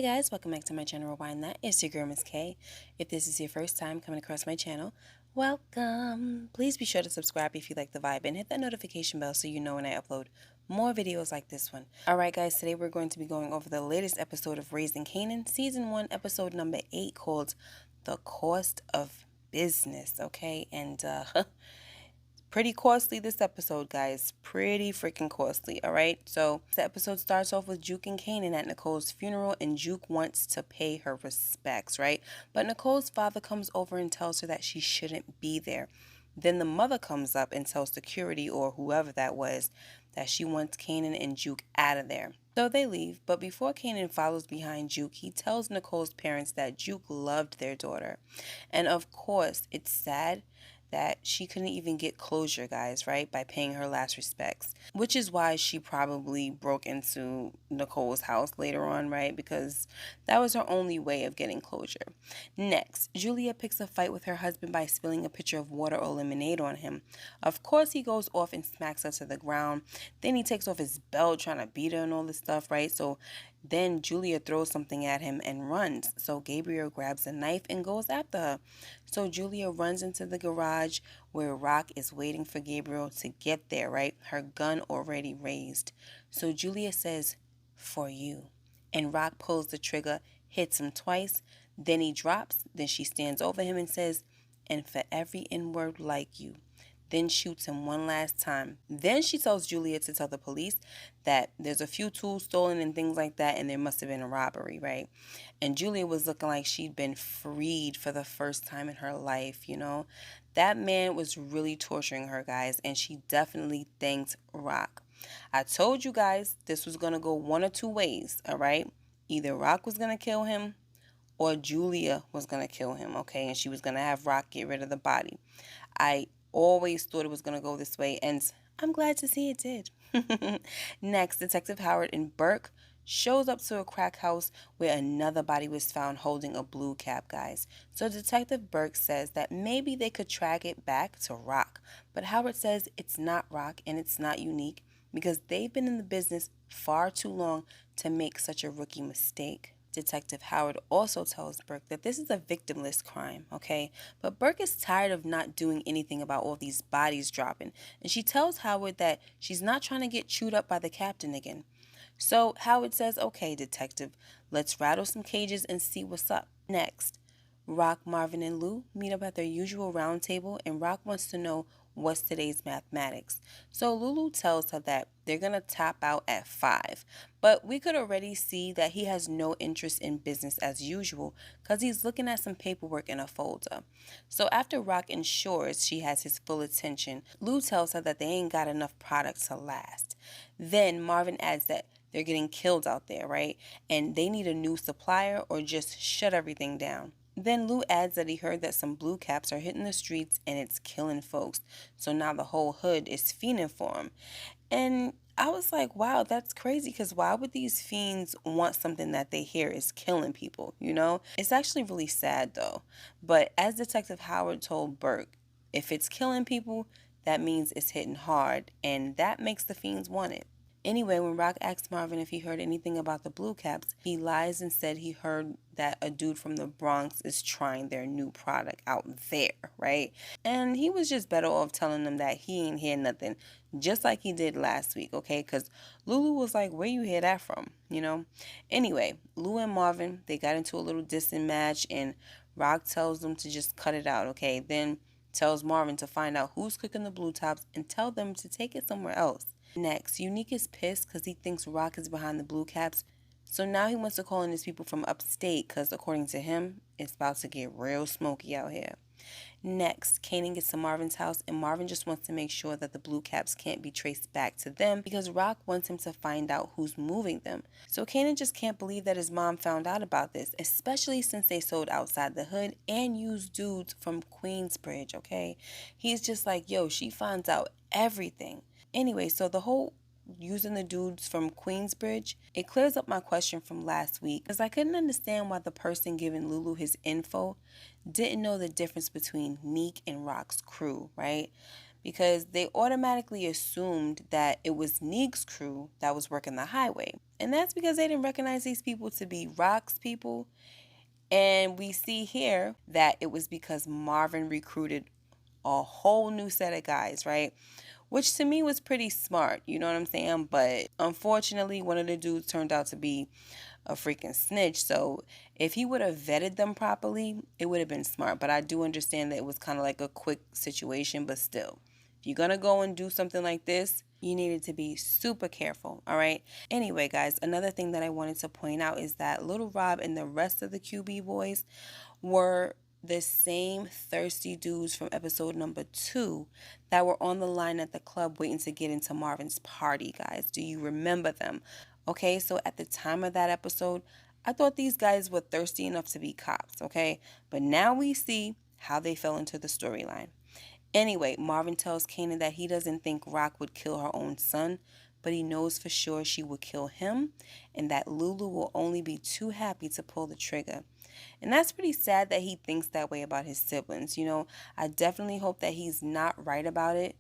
guys, welcome back to my channel Rewind That. It's your girl Miss K. If this is your first time coming across my channel, welcome. Please be sure to subscribe if you like the vibe and hit that notification bell so you know when I upload more videos like this one. Alright guys, today we're going to be going over the latest episode of Raising Kanan, season 1, episode number 8, called The Cost of Business, okay? And pretty costly this episode, guys. Pretty freaking costly, alright? So the episode starts off with Juke and Kanan at Nicole's funeral, and Juke wants to pay her respects, right? But Nicole's father comes over and tells her that she shouldn't be there. Then the mother comes up and tells security, or whoever that was, that she wants Kanan and Juke out of there. So they leave, but before Kanan follows behind Juke, he tells Nicole's parents that Juke loved their daughter. And of course, it's sad that she couldn't even get closure, guys, right, by paying her last respects, which is why she probably broke into Nicole's house later on, right, because that was her only way of getting closure. Next, Julia picks a fight with her husband by spilling a pitcher of water or lemonade on him. Of course, he goes off and smacks her to the ground. Then he takes off his belt trying to beat her and all this stuff, right? So then Julia throws something at him and runs. So Gabriel grabs a knife and goes after her. So Julia runs into the garage where Rock is waiting for Gabriel to get there, right? Her gun already raised. So Julia says, "For you." And Rock pulls the trigger, hits him twice. Then he drops. Then she stands over him and says, "And for every N-word like you." Then shoots him one last time. Then she tells Julia to tell the police that there's a few tools stolen and things like that, and there must have been a robbery, right? And Julia was looking like she'd been freed for the first time in her life, you know? That man was really torturing her, guys, and she definitely thanked Rock. I told you guys this was going to go one or two ways, all right? Either Rock was going to kill him or Julia was going to kill him, okay? And she was going to have Rock get rid of the body. I always thought it was going to go this way, and I'm glad to see it did. Next, Detective Howard and Burke shows up to a crack house where another body was found holding a blue cap, guys. So Detective Burke says that maybe they could track it back to Rock, but Howard says it's not Rock and it's not Unique because they've been in the business far too long to make such a rookie mistake. Detective Howard also tells Burke that this is a victimless crime, okay? But Burke is tired of not doing anything about all these bodies dropping, and she tells Howard that she's not trying to get chewed up by the captain again. So Howard says, "Okay, detective, let's rattle some cages and see what's up." Next, Rock, Marvin, and Lou meet up at their usual round table, and Rock wants to know what's today's mathematics. So Lulu tells her that they're going to top out at 5. But we could already see that he has no interest in business as usual because he's looking at some paperwork in a folder. So after Rock ensures she has his full attention, Lou tells her that they ain't got enough product to last. Then Marvin adds that they're getting killed out there, right? And they need a new supplier or just shut everything down. Then Lou adds that he heard that some blue caps are hitting the streets and it's killing folks. So now the whole hood is fiending for him. And I was like, wow, that's crazy, because why would these fiends want something that they hear is killing people, you know? It's actually really sad, though. But as Detective Howard told Burke, if it's killing people, that means it's hitting hard, and that makes the fiends want it. Anyway, when Rock asked Marvin if he heard anything about the blue caps, he lies and said he heard that a dude from the Bronx is trying their new product out there, right? And he was just better off telling them that he ain't hear nothing, just like he did last week, okay? Because Lulu was like, where you hear that from, you know? Anyway, Lou and Marvin, they got into a little dissing match, and Rock tells them to just cut it out, okay? Then tells Marvin to find out who's cooking the blue tops and tell them to take it somewhere else. Next, Unique is pissed because he thinks Rock is behind the blue caps. So now he wants to call in his people from upstate because, according to him, it's about to get real smoky out here. Next, Kanan gets to Marvin's house, and Marvin just wants to make sure that the blue caps can't be traced back to them because Rock wants him to find out who's moving them. So Kanan just can't believe that his mom found out about this, especially since they sold outside the hood and used dudes from Queensbridge, okay? He's just like, yo, she finds out everything. Anyway, so the whole using the dudes from Queensbridge, it clears up my question from last week because I couldn't understand why the person giving Lulu his info didn't know the difference between Nique and Rock's crew, right? because they automatically assumed that it was Nique's crew that was working the highway. And that's because they didn't recognize these people to be Rock's people. And we see here that it was because Marvin recruited a whole new set of guys, right? Which to me was pretty smart, you know what I'm saying? But unfortunately, one of the dudes turned out to be a freaking snitch. So if he would have vetted them properly, it would have been smart. But I do understand that it was kind of like a quick situation, but still, if you're going to go and do something like this, you needed to be super careful, all right? Anyway, guys, another thing that I wanted to point out is that Little Rob and the rest of the QB boys were the same thirsty dudes from episode number 2 that were on the line at the club waiting to get into Marvin's party, guys. Do you remember them? Okay, so at the time of that episode, I thought these guys were thirsty enough to be cops, okay? But now we see how they fell into the storyline. Anyway, Marvin tells Kanan that he doesn't think Rock would kill her own son, but he knows for sure she would kill him, and that Lulu will only be too happy to pull the trigger. And that's pretty sad that he thinks that way about his siblings. I definitely hope that he's not right about it,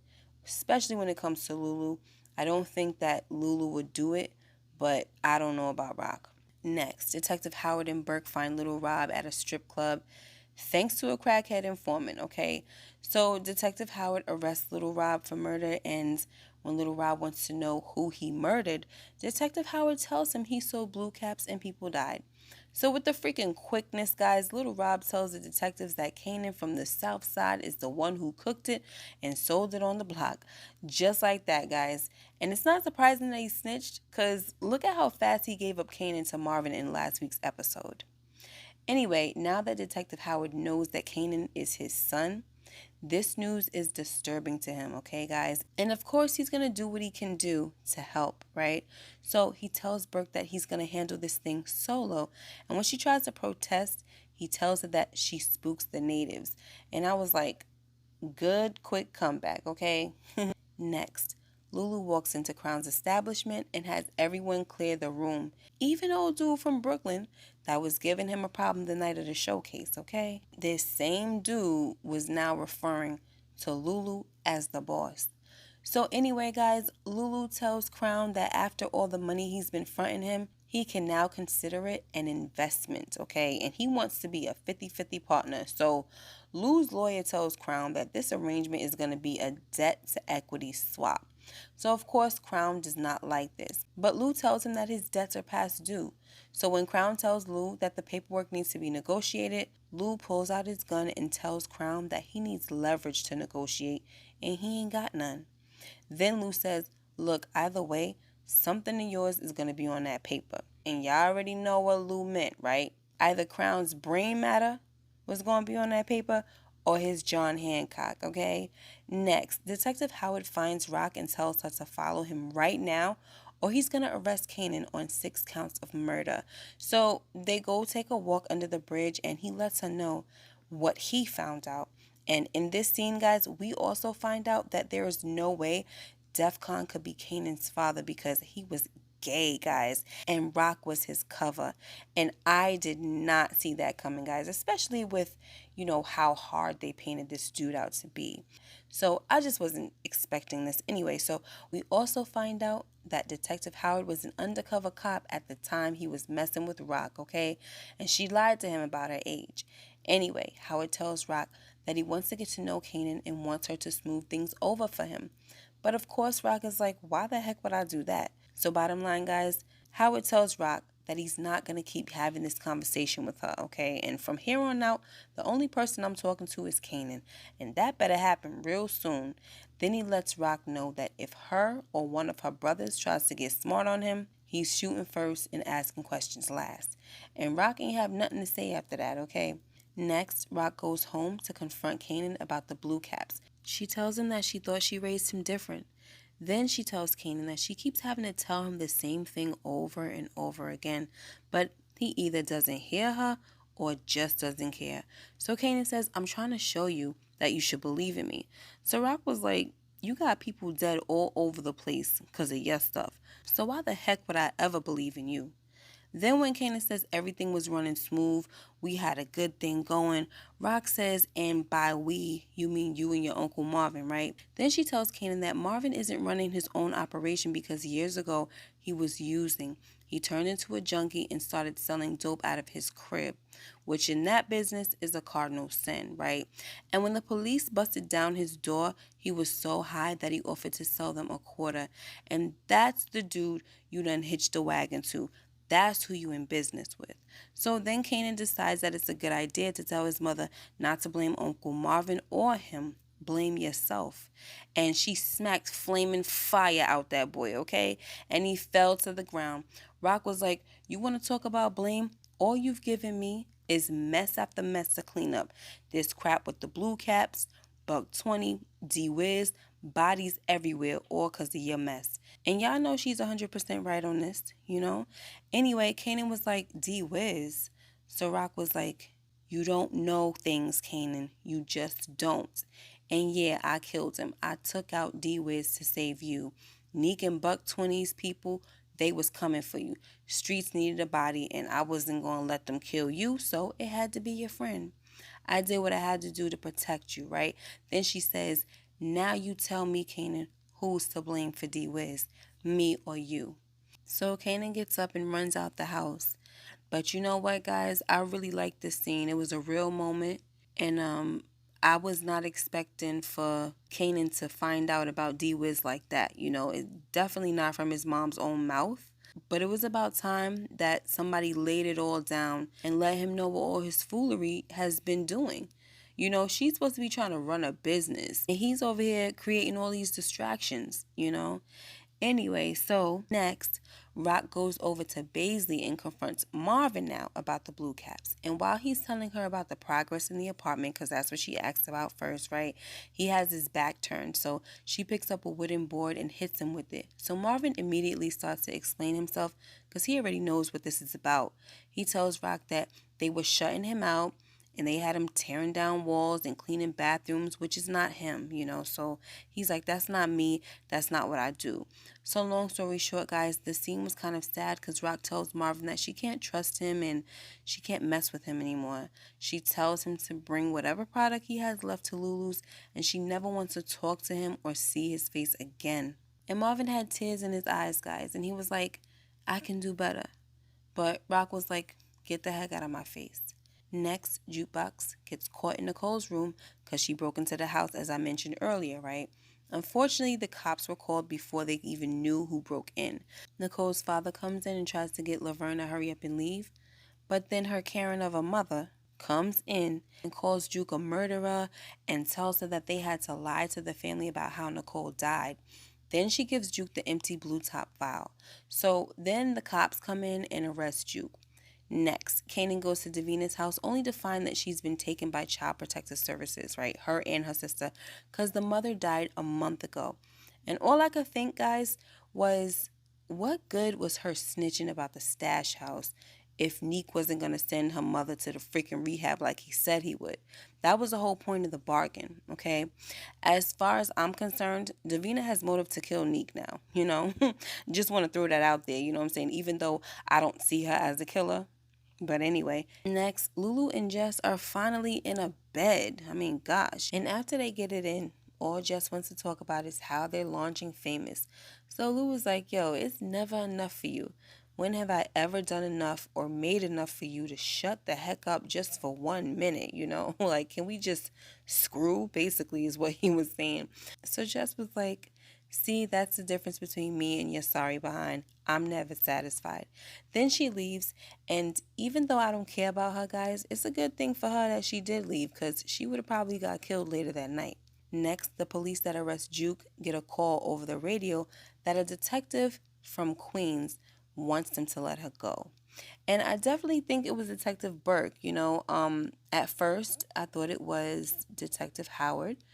especially when it comes to Lulu. I don't think that Lulu would do it, but I don't know about Rock. Next, Detective Howard and Burke find Little Rob at a strip club thanks to a crackhead informant, okay? So Detective Howard arrests Little Rob for murder, and when Little Rob wants to know who he murdered, Detective Howard tells him he sold blue caps and people died. So with the freaking quickness, guys, Little Rob tells the detectives that Kanan from the south side is the one who cooked it and sold it on the block. Just like that, guys. And it's not surprising that he snitched, because look at how fast he gave up Kanan to Marvin in last week's episode. Anyway, now that Detective Howard knows that Kanan is his son, this news is disturbing to him, okay, guys? And of course, he's going to do what he can do to help, right? So he tells Burke that he's going to handle this thing solo. And when she tries to protest, he tells her that she spooks the natives. And I was like, good, quick comeback, okay? Next, Lulu walks into Crown's establishment and has everyone clear the room. Even old dude from Brooklyn that was giving him a problem the night of the showcase, okay? This same dude was now referring to Lulu as the boss. So anyway, guys, Lulu tells Crown that after all the money he's been fronting him, he can now consider it an investment, okay? And he wants to be a 50-50 partner. So Lou's lawyer tells Crown that this arrangement is going to be a debt-to-equity swap. So, of course, Crown does not like this. But Lou tells him that his debts are past due. So when Crown tells Lou that the paperwork needs to be negotiated, Lou pulls out his gun and tells Crown that he needs leverage to negotiate, and he ain't got none. Then Lou says, look, either way, something of yours is going to be on that paper. And y'all already know what Lou meant, right? Either Crown's brain matter was going to be on that paper, or his John Hancock, okay? Next, Detective Howard finds Rock and tells her to follow him right now, or he's going to arrest Kanan on 6 counts of murder. So they go take a walk under the bridge, and he lets her know what he found out. And in this scene, guys, we also find out that there is no way Defcon could be Kanan's father because he was gay, guys, and Rock was his cover. And I did not see that coming, guys, especially with, how hard they painted this dude out to be. So I just wasn't expecting this anyway. So we also find out that Detective Howard was an undercover cop at the time he was messing with Rock, okay? And she lied to him about her age. Anyway, Howard tells Rock that he wants to get to know Kanan and wants her to smooth things over for him. But of course, Rock is like, why the heck would I do that? So bottom line, guys, Howard tells Rock that he's not going to keep having this conversation with her, okay? And from here on out, the only person I'm talking to is Kanan. And that better happen real soon. Then he lets Rock know that if her or one of her brothers tries to get smart on him, he's shooting first and asking questions last. And Rock ain't have nothing to say after that, okay? Next, Rock goes home to confront Kanan about the blue caps. She tells him that she thought she raised him different. Then she tells Kanan that she keeps having to tell him the same thing over and over again, but he either doesn't hear her or just doesn't care. So Kanan says, I'm trying to show you that you should believe in me. So Rock was like, you got people dead all over the place because of your stuff. So why the heck would I ever believe in you? Then when Kanan says everything was running smooth, we had a good thing going, Rock says, and by we, you mean you and your Uncle Marvin, right? Then she tells Kanan that Marvin isn't running his own operation because years ago he was using. He turned into a junkie and started selling dope out of his crib, which in that business is a cardinal sin, right? And when the police busted down his door, he was so high that he offered to sell them a quarter. And that's the dude you done hitched the wagon to. That's who you in business with. So then Kanan decides that it's a good idea to tell his mother not to blame Uncle Marvin or him. Blame yourself. And she smacked flaming fire out that boy, okay? And he fell to the ground. Rock was like, "You want to talk about blame? All you've given me is mess after mess to clean up. This crap with the blue caps, Buck 20, D-Wiz, bodies everywhere, all because of your mess." And y'all know she's 100% right on this, you know? Anyway, Kanan was like, "D-Wiz." So Rock was like, "You don't know things, Kanan. You just don't. And yeah, I killed him. I took out D-Wiz to save you. Nique and Buck 20's people, they was coming for you. Streets needed a body, and I wasn't going to let them kill you, so it had to be your friend. I did what I had to do to protect you, right?" Then she says, "Now you tell me, Kanan, who's to blame for D-Wiz, me or you?" So Kanan gets up and runs out the house. But you know what, guys? I really liked this scene. It was a real moment. And I was not expecting for Kanan to find out about D-Wiz like that. You know, it definitely not from his mom's own mouth. But it was about time that somebody laid it all down and let him know what all his foolery has been doing. You know, she's supposed to be trying to run a business. And he's over here creating all these distractions, you know. Anyway, so next, Rock goes over to Baisley and confronts Marvin now about the blue caps. And while he's telling her about the progress in the apartment, because that's what she asked about first, right? He has his back turned, so she picks up a wooden board and hits him with it. So Marvin immediately starts to explain himself because he already knows what this is about. He tells Rock that they were shutting him out and they had him tearing down walls and cleaning bathrooms, which is not him, you know. So he's like, "That's not me. That's not what I do." So long story short, guys, the scene was kind of sad because Rock tells Marvin that she can't trust him and she can't mess with him anymore. She tells him to bring whatever product he has left to Lulu's, and she never wants to talk to him or see his face again. And Marvin had tears in his eyes, guys, and he was like, "I can do better." But Rock was like, "Get the heck out of my face." Next, Jukebox gets caught in Nicole's room because she broke into the house, as I mentioned earlier, right? Unfortunately, the cops were called before they even knew who broke in. Nicole's father comes in and tries to get Laverne to hurry up and leave, but then her Karen of a mother comes in and calls Juke a murderer and tells her that they had to lie to the family about how Nicole died. Then she gives Juke the empty blue top file. So then the cops come in and arrest Juke. Next, Kanan goes to Davina's house only to find that she's been taken by Child Protective Services, right? Her and her sister, because the mother died a month ago. And all I could think, guys, was what good was her snitching about the stash house if Nique wasn't going to send her mother to the freaking rehab like he said he would? That was the whole point of the bargain, okay? As far as I'm concerned, Davina has motive to kill Nique now, you know? Just want to throw that out there, you know what I'm saying? Even though I don't see her as a killer. But anyway, next, Lulu and Jess are finally in a bed. I mean, gosh. And after they get it in, all Jess wants to talk about is how they're launching Famous. So Lulu was like, "Yo, it's never enough for you. When have I ever done enough or made enough for you to shut the heck up just for 1 minute, you know? Like, can we just screw?" Basically is what he was saying. So Jess was like, "See, that's the difference between me and your sorry behind. I'm never satisfied." Then she leaves, and even though I don't care about her, guys, it's a good thing for her that she did leave because she would have probably got killed later that night. Next, the police that arrest Juke get a call over the radio that a detective from Queens wants them to let her go. And I definitely think it was Detective Burke, you know. At first, I thought it was Detective Howard,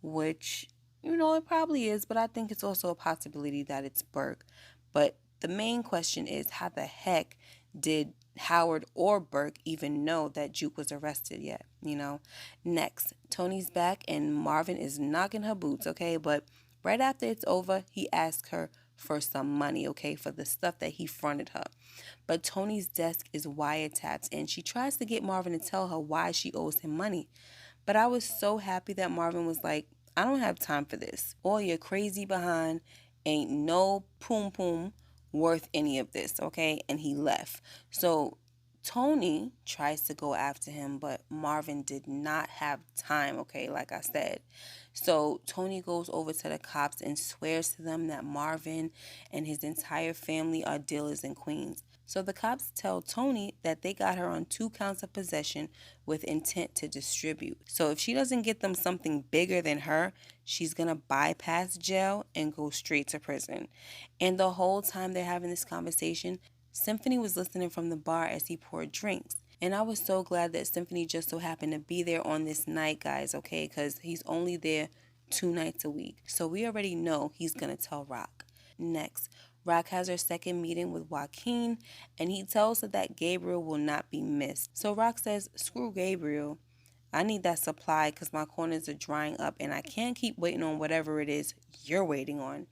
which, you know, it probably is, but I think it's also a possibility that it's Burke. But the main question is, how the heck did Howard or Burke even know that Juke was arrested yet, you know? Next, Tony's back and Marvin is knocking her boots, okay? But right after it's over, he asks her for some money, okay, for the stuff that he fronted her. But Tony's desk is wiretapped, and she tries to get Marvin to tell her why she owes him money. But I was so happy that Marvin was like, I don't have time for this. All your crazy behind ain't no poom poom worth any of this, okay? And he left. So Tony tries to go after him, but Marvin did not have time, okay, like I said. So Tony goes over to the cops and swears to them that Marvin and his entire family are dealers in Queens. So the cops tell Tony that they got her on 2 counts of possession with intent to distribute. So if she doesn't get them something bigger than her, she's going to bypass jail and go straight to prison. And the whole time they're having this conversation, Symphony was listening from the bar as he poured drinks. And I was so glad that Symphony just so happened to be there on this night, guys, okay? Because he's only there 2 nights a week. So we already know he's going to tell Rock. Next, Rock has her second meeting with Joaquin, and he tells her that Gabriel will not be missed. So Rock says, screw Gabriel. I need that supply because my corners are drying up and I can't keep waiting on whatever it is you're waiting on.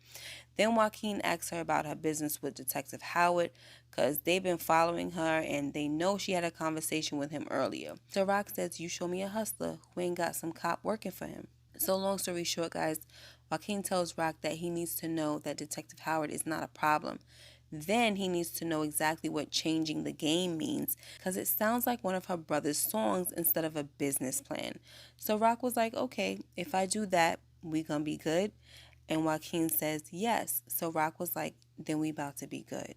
Then Joaquin asks her about her business with Detective Howard because they've been following her and they know she had a conversation with him earlier. So Rock says, you show me a hustler who ain't got some cop working for him. So long story short, guys, Joaquin tells Rock that he needs to know that Detective Howard is not a problem. Then he needs to know exactly what changing the game means because it sounds like one of her brother's songs instead of a business plan. So Rock was like, okay, if I do that, we gonna be good? And Joaquin says yes. So Rock was like, then we about to be good.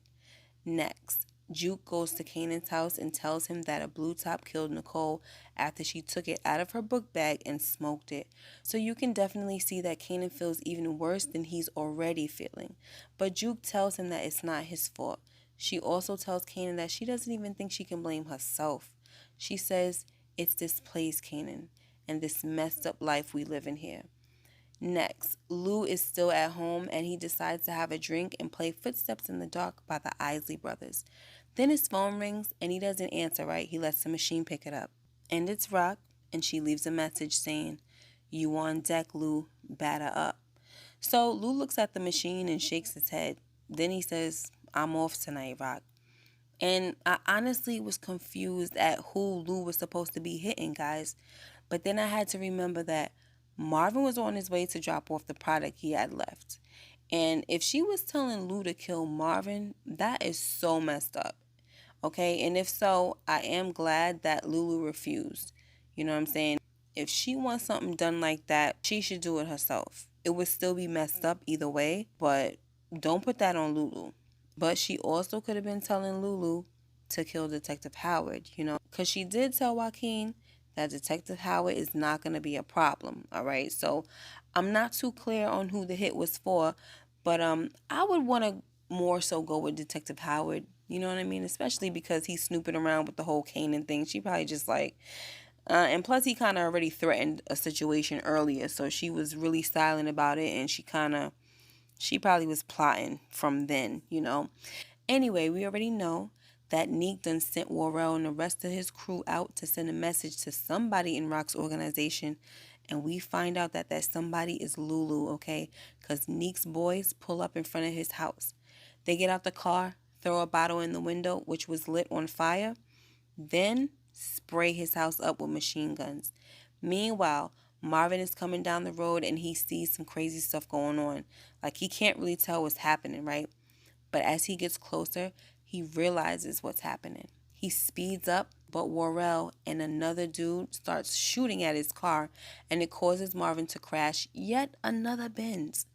Next, Juke goes to Kanan's house and tells him that a blue top killed Nicole after she took it out of her book bag and smoked it. So you can definitely see that Kanan feels even worse than he's already feeling. But Juke tells him that it's not his fault. She also tells Kanan that she doesn't even think she can blame herself. She says, it's this place, Kanan, and this messed up life we live in here. Next, Lou is still at home and he decides to have a drink and play Footsteps in the Dark by the Isley Brothers. Then his phone rings and he doesn't answer right. He lets the machine pick it up. And it's Rock, and she leaves a message saying, you on deck, Lou, batter up. So Lou looks at the machine and shakes his head. Then he says, I'm off tonight, Rock. And I honestly was confused at who Lou was supposed to be hitting, guys. But then I had to remember that Marvin was on his way to drop off the product he had left. And if she was telling Lou to kill Marvin, that is so messed up. Okay, and if so, I am glad that Lulu refused. You know what I'm saying? If she wants something done like that, she should do it herself. It would still be messed up either way, but don't put that on Lulu. But she also could have been telling Lulu to kill Detective Howard, because she did tell Joaquin that Detective Howard is not going to be a problem, all right? So I'm not too clear on who the hit was for, but I would want to more so go with Detective Howard, you know what I mean? Especially because he's snooping around with the whole Kanan thing. She probably just like, and plus he kind of already threatened a situation earlier, so she was really silent about it, and she probably was plotting from then. Anyway, we already know that Nique done sent Worrell and the rest of his crew out to send a message to somebody in Rock's organization. And we find out that somebody is Lulu, okay? Because Nique's boys pull up in front of his house. They get out the car, throw a bottle in the window, which was lit on fire, then spray his house up with machine guns. Meanwhile, Marvin is coming down the road and he sees some crazy stuff going on. Like, he can't really tell what's happening, right? But as he gets closer, he realizes what's happening. He speeds up, but Worrell and another dude starts shooting at his car, and it causes Marvin to crash yet another Benz.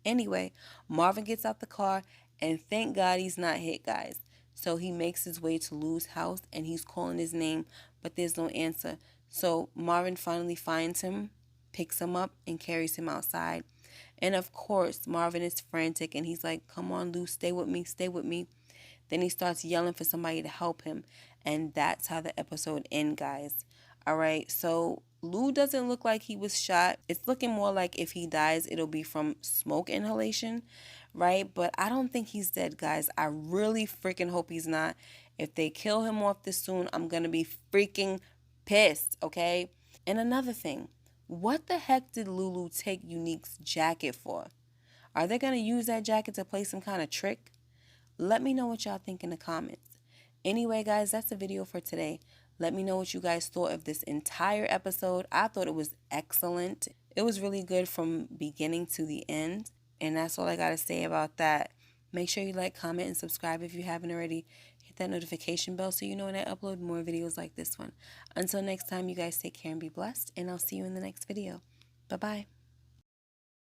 Anyway, Marvin gets out the car, and thank God he's not hit, guys. So he makes his way to Lou's house, and he's calling his name, but there's no answer. So Marvin finally finds him, picks him up, and carries him outside. And of course, Marvin is frantic, and he's like, come on, Lou, stay with me, stay with me. Then he starts yelling for somebody to help him. And that's how the episode ends, guys. All right, so Lou doesn't look like he was shot. It's looking more like if he dies, it'll be from smoke inhalation, right? But I don't think he's dead, guys. I really freaking hope he's not. If they kill him off this soon, I'm going to be freaking pissed, okay? And another thing, what the heck did Lulu take Unique's jacket for? Are they going to use that jacket to play some kind of trick? Let me know what y'all think in the comments. Anyway, guys, that's the video for today. Let me know what you guys thought of this entire episode. I thought it was excellent. It was really good from beginning to the end. And that's all I got to say about that. Make sure you like, comment, and subscribe if you haven't already. Hit that notification bell so you know when I upload more videos like this one. Until next time, you guys take care and be blessed. And I'll see you in the next video. Bye-bye.